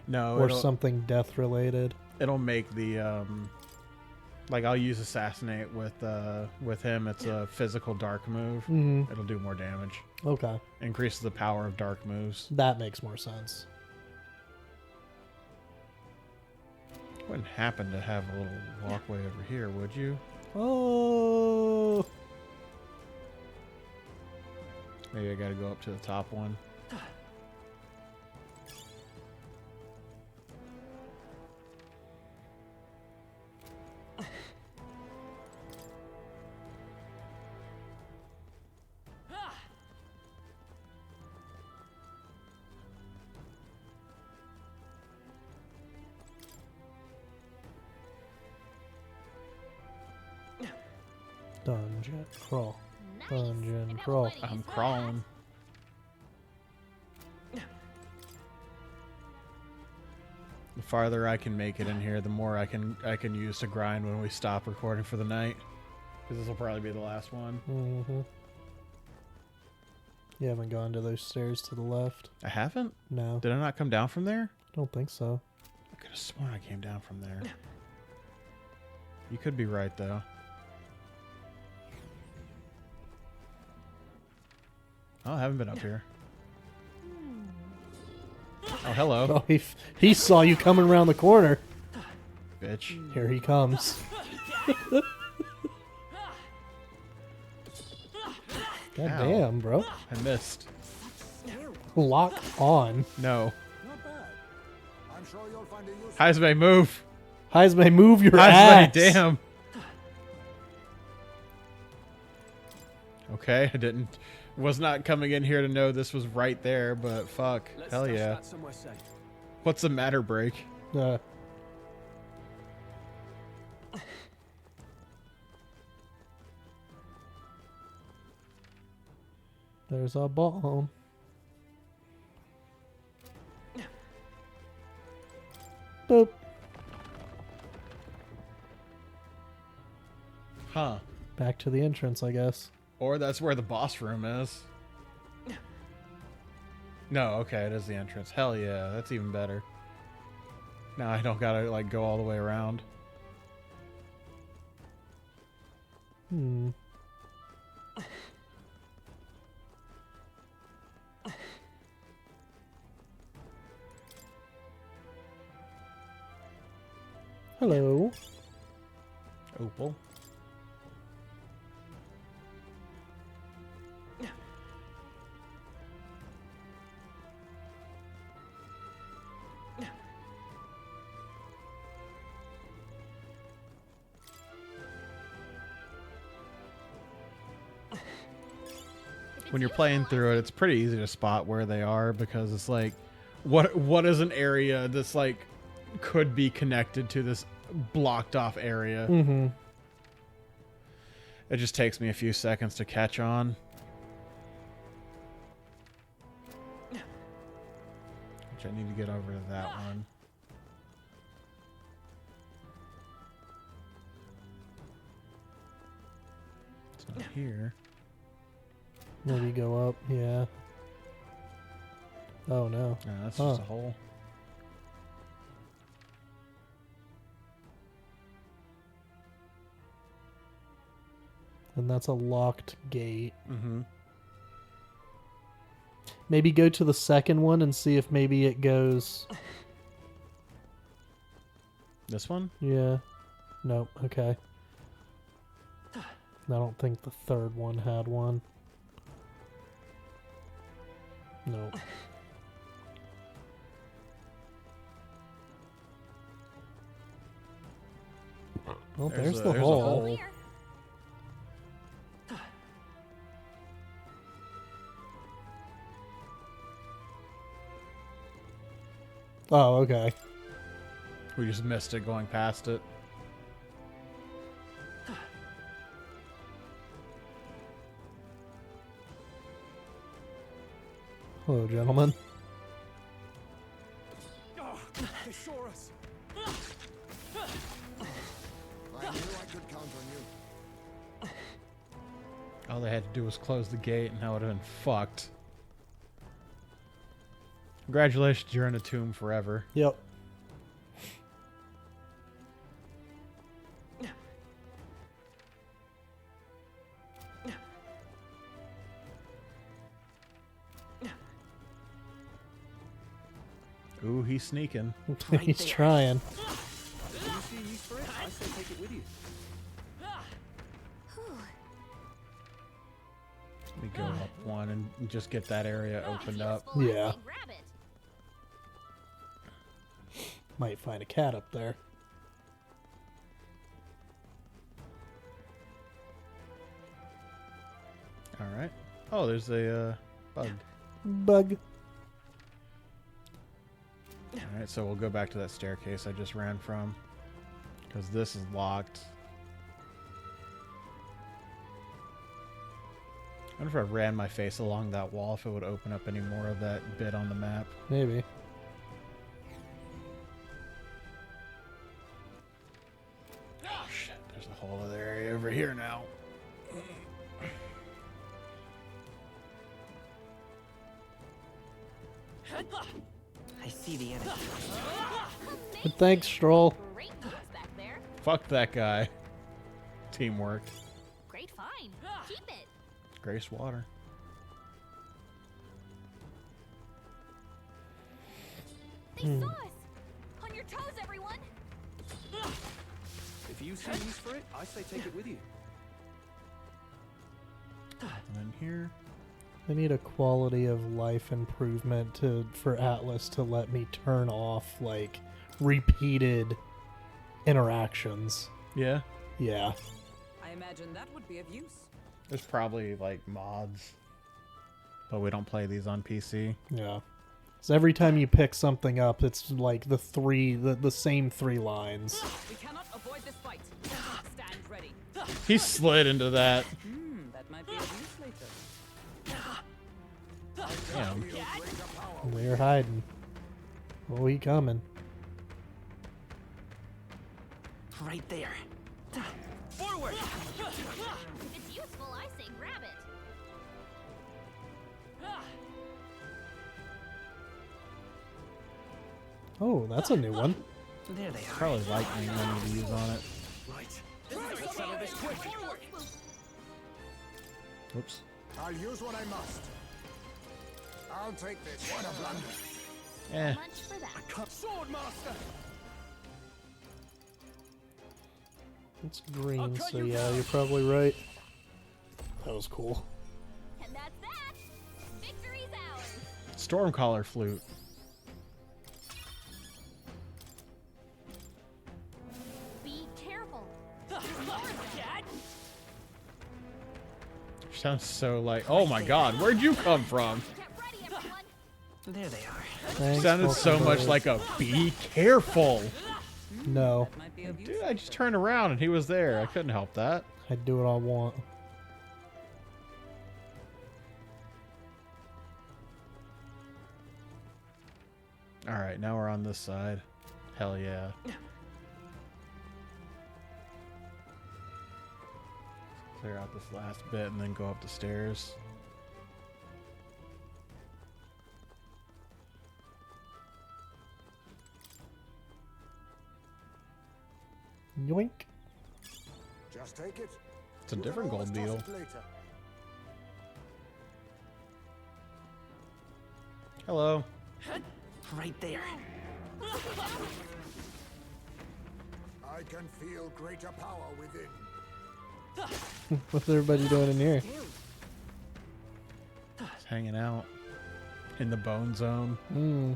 No, or it'll, something death related. it'll make the like I'll use assassinate with him. It's a physical dark move. Mm-hmm. It'll do more damage. Okay, Increases the power of dark moves. that makes more sense. Wouldn't happen to have a little walkway over here, would you? Oh, Maybe I gotta go up to the top one. dungeon crawl. Nice. Dungeon I bet crawl. we'll find I'm use for crawling. The farther I can make it in here, the more I can use to grind when we stop recording for the night. Because this will probably be the last one. Mm-hmm. You haven't gone to those stairs to the left? I haven't? No. Did I not come down from there? Don't think so. I could have sworn I came down from there. You could be right, though. Oh, I haven't been up here. Oh, hello, Oh, he saw you coming around the corner. bitch. Here he comes. God Ow. damn, bro. I missed. Lock on. No. Not bad. I'm sure you'll find a use. Heismay, move. Heismay, move your Heismay, ass. damn. Okay, I was not coming in here to know this was right there, but fuck. Hell yeah. What's the matter, Break? There's a bomb. Boop. Huh. Back to the entrance, I guess. Or that's where the boss room is. No, okay, it is the entrance. Hell yeah, that's even better. Now I don't gotta, like, go all the way around. Hmm. Hello. Opal. When you're playing through it, it's pretty easy to spot where they are because it's like, what is an area that's like could be connected to this blocked off area? Mm-hmm. It just takes me a few seconds to catch on. Which I need to get over to that one. It's not here. Maybe go up, yeah. Oh no. No, that's just a hole. And that's a locked gate. Mm-hmm. Maybe go to the second one and see if maybe it goes... This one? Yeah. Nope, okay. I don't think the third one had one. Nope. Well, there's the there's a hole. hole. Clear. Oh, okay. We just missed it going past it. Hello, gentlemen. Oh, they saw us. I knew I could count on you. All they had to do was close the gate and I would have been fucked. Congratulations, you're in a tomb forever. Yep. Ooh, he's sneaking. He's trying. Let me go up one and just get that area opened up. Useful as Yeah. a rabbit. Might find a cat up there. Alright. Oh, there's a bug. Bug. Alright, so we'll go back to that staircase I just ran from. Because this is locked. I wonder if I ran my face along that wall, if it would open up any more of that bit on the map. Maybe. Oh shit, there's a whole other area over here now. the enemy. But thanks, Stroll. Great moves back there. Fuck that guy. Teamwork. Great find. Keep it. Grace water. They saw us. On your toes, everyone. If you see use for it, I say take it with you. And then here. I need a quality of life improvement for Atlas to let me turn off like repeated interactions. Yeah. Yeah. I imagine that would be of use. There's probably like mods. But we don't play these on PC. Yeah. So every time you pick something up, it's like the same 3 lines. We cannot avoid this fight. Stand ready. He slid into that. That might be of use later. Damn. They're hiding. Oh, he coming. Right there. Forward! If it's useful, I say grab it. Oh, that's a new one. There they are. Probably lightning I need to use on it. Right. Let's settle this quick. Oops. I'll use what I must. I'll take this. What a blunder. Eh. Much for that. Sword master! It's green, I'll cut so you yeah, down. you're probably right. That was cool. And that's that. Victory's ours. Stormcaller flute. Be careful. Sounds so like. Oh my god, where'd you come from? Get ready, everyone. There they are. Thanks, Sounded so Pokemon. much like a be careful. No, Might be of use. Dude, I just turned around and he was there. I couldn't help that. I do what I want. Alright, now we're on this side. Hell yeah. Clear out this last bit and then go up the stairs. Yoink. Just take it. It's a You can different always gold toss beetle. it later. Hello. Right there. I can feel greater power within. What's everybody doing in here? Just hanging out in the bone zone. Hmm.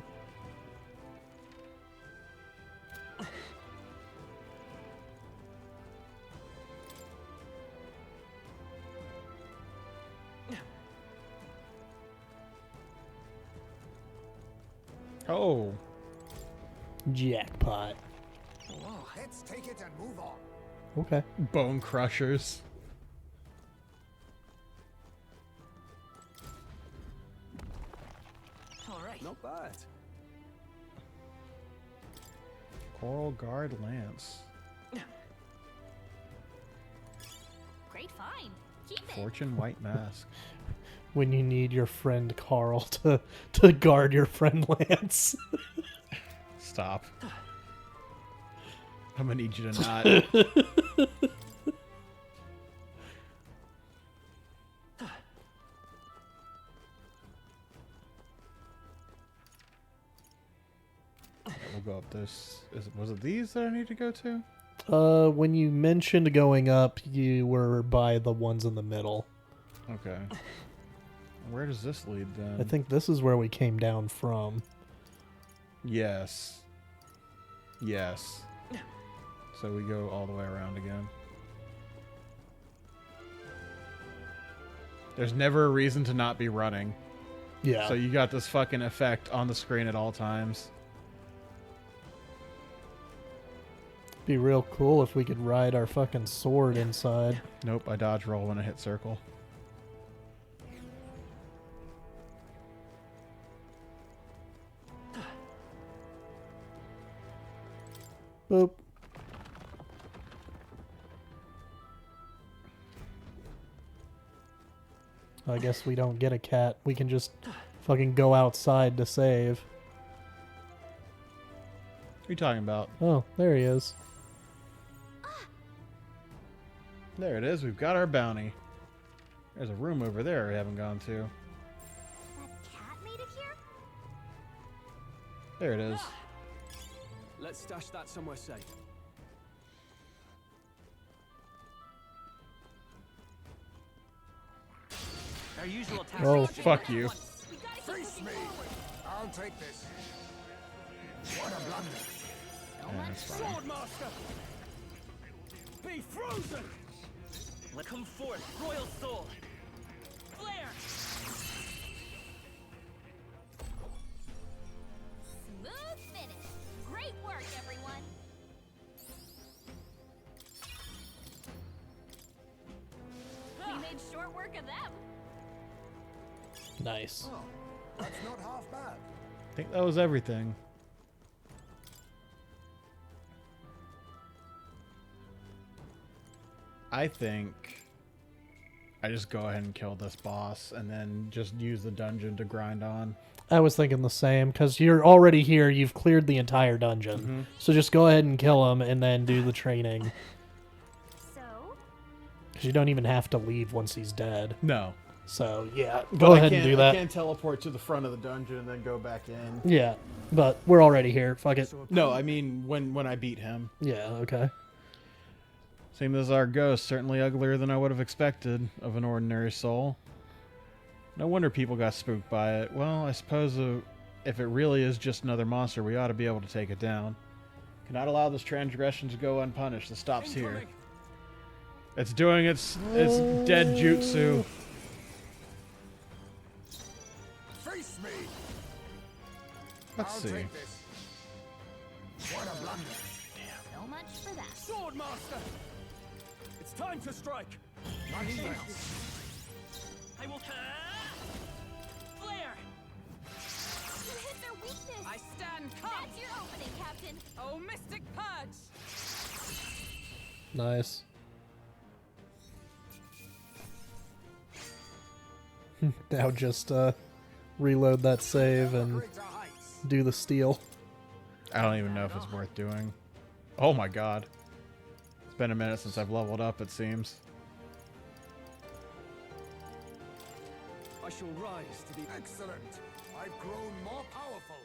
Oh. Jackpot. Let's take it and move on. Okay. Bone crushers. All right. Not bad. Coral Guard Lance. Great find. Keep it. Fortune White Mask. When you need your friend Carl to guard your friend Lance. Stop. I'm gonna need you to not. We'll go up this. Was it these that I need to go to? When you mentioned going up, you were by the ones in the middle. Okay. Where does this lead then? I think this is where we came down from. Yes. Yes. So we go all the way around again. There's never a reason to not be running. Yeah. So you got this fucking effect on the screen at all times. Be real cool if we could ride our fucking sword inside. Nope, I dodge roll when I hit circle. Boop. I guess we don't get a cat. We can just fucking go outside to save. are you talking about? Oh, there he is. There it is. We've got our bounty. There's a room over there we haven't gone to. That cat made it here? There it is. Let's stash that somewhere safe. Our usual Oh, tactics. fuck you. Face me! I'll take this. What a blunder. Yeah, that's fine. Swordmaster! Be frozen! Let come forth, royal soul. Flare! Smooth finish. Great work, everyone. We made short work of them. Nice. Oh, that's not half bad. I think that was everything. I think I just go ahead and kill this boss and then just use the dungeon to grind on. I was thinking the same, because you're already here. You've cleared the entire dungeon. So just go ahead and kill him and then do the training. So, Because you don't even have to leave once he's dead. No. So, yeah, But go I ahead and can't- do that. I can't teleport to the front of the dungeon and then go back in. Yeah, but we're already here. Fuck it. No, I mean when I beat him. Yeah, okay. Same as our ghost, certainly uglier than I would have expected of an ordinary soul. No wonder people got spooked by it. Well, I suppose if it really is just another monster, we ought to be able to take it down. Cannot allow this transgression to go unpunished. The stop's here. Incoming. It's doing its dead jutsu. Face me! Let's I'll see. take this. What a blunder. so much for that. Swordmaster! It's time to strike! Nothing else. I will. Flare! You hit their weakness. I stand calm. That's your opening, Captain. Oh, mystic purge! Nice. Now just reload that save and Greater heights. do the steal. I don't even know if it's worth doing. Oh my god. It's been a minute since I've leveled up, it seems. I shall rise to the... Excellent. I've grown more powerful.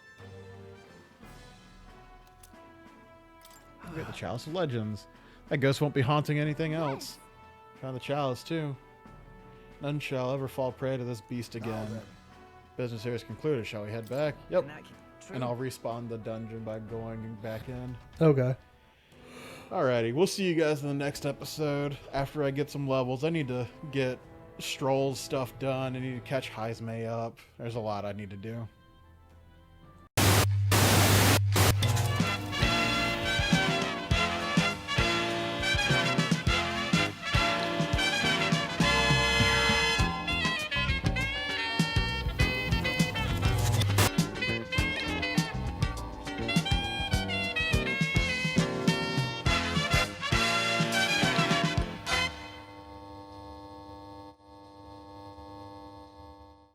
Look at the Chalice of Legends. That ghost won't be haunting anything else. Found the chalice too. None shall ever fall prey to this beast again. then. Business here is concluded. Shall we head back? Yep. And that true. And I'll respawn the dungeon by going back in. Okay. Alrighty, we'll see you guys in the next episode. After I get some levels, I need to get Stroll's stuff done. I need to catch Heismay up. There's a lot I need to do.